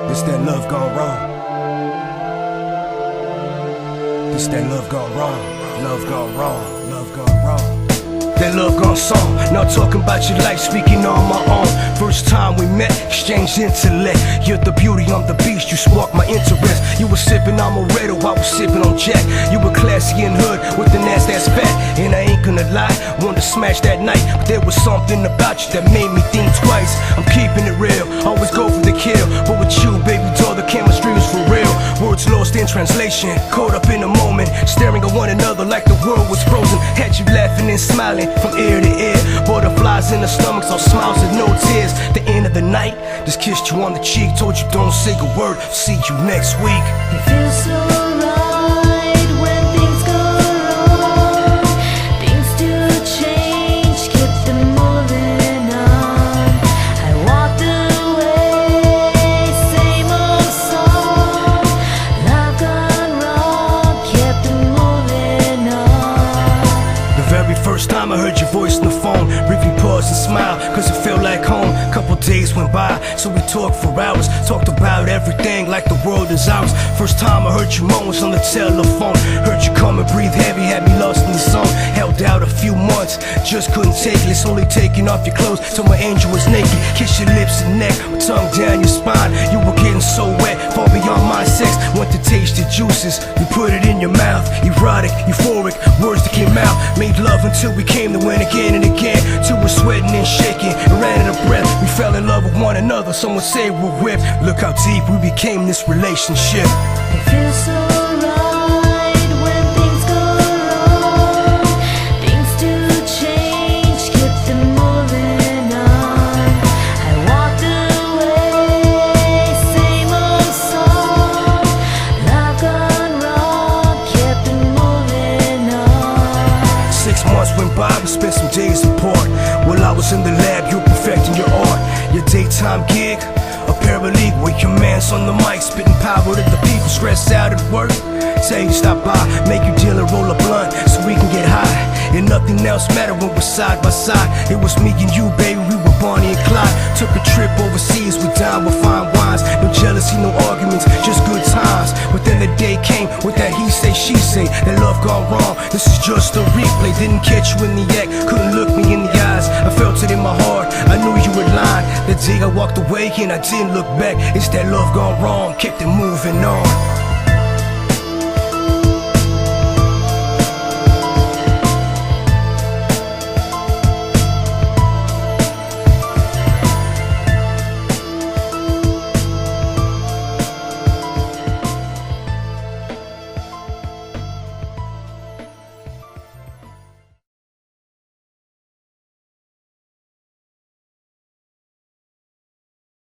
This that love gone wrong. This that love gone wrong. Love gone wrong. Love gone wrong. That love gone song. Not talking about your life, speaking on my own. First time we met, exchanged intellect. You're the beauty, I'm the beast. You sparked my interest. You were sipping on Moretto, I was sipping on Jack. You were classy and hood with the nasty ass fat. And I ain't gonna lie, wanted to smash that night, but there was something about you that made me think twice. I'm keeping it real, always go for the kill. But with you, baby doll, the chemistry was for real. Words lost in translation, caught up in a moment, staring at one another like the world was frozen. Had you laughing and smiling from ear to ear, butterflies in the stomachs, all smiles and no tears. The end of the night, just kissed you on the cheek, told you don't say a word, see you next week. It feels so right when things go wrong. Things do change, keep them moving on. I walked away, same old song. Love gone wrong, kept them moving on. The very first time I heard your voice on the phone, briefly paused and smiled, cause it felt like home. Couple days went by, so we talked for hours. Talked about everything like the world is ours. First time I heard you moan was on the telephone. Heard you come and breathe heavy, had me lost in the zone. Held out a few months, just couldn't take it. It's only taking off your clothes till my angel was naked. Kiss your lips and neck, my tongue down your spine. You were getting so wet, far beyond my sex. Want to taste the juices, you put it in your mouth. Erotic, euphoric, words that came out. Made love until we came to win again and again. Till we're sweating and shaking and ran out of breath. We fell in love with one another, someone say we're whipped. Look how deep we became this relationship. It feels so right when things go wrong. Things do change, keep them moving on. I walked away, same old song. Love gone wrong, kept them moving on. 6 months went by, we spent some days apart. While I was in the lab, you were perfecting your art. Your daytime gig, a paralegal with your mans on the mic, spitting power to the people stressed out at work. Tell you stop by, make you deal and roll a blunt so we can get high. And nothing else mattered when we're side by side. It was me and you, baby, we were Bonnie and Clyde. Took a trip overseas, we dined with fine wines. No jealousy, no arguments, just good times. But then the day came with that he say, she say. That love gone wrong, this is just a replay. Didn't catch you in the act, couldn't look me in the eyes. I felt it in my heart, I knew you were lying. The day I walked away and I didn't look back. It's that love gone wrong, kept it moving on.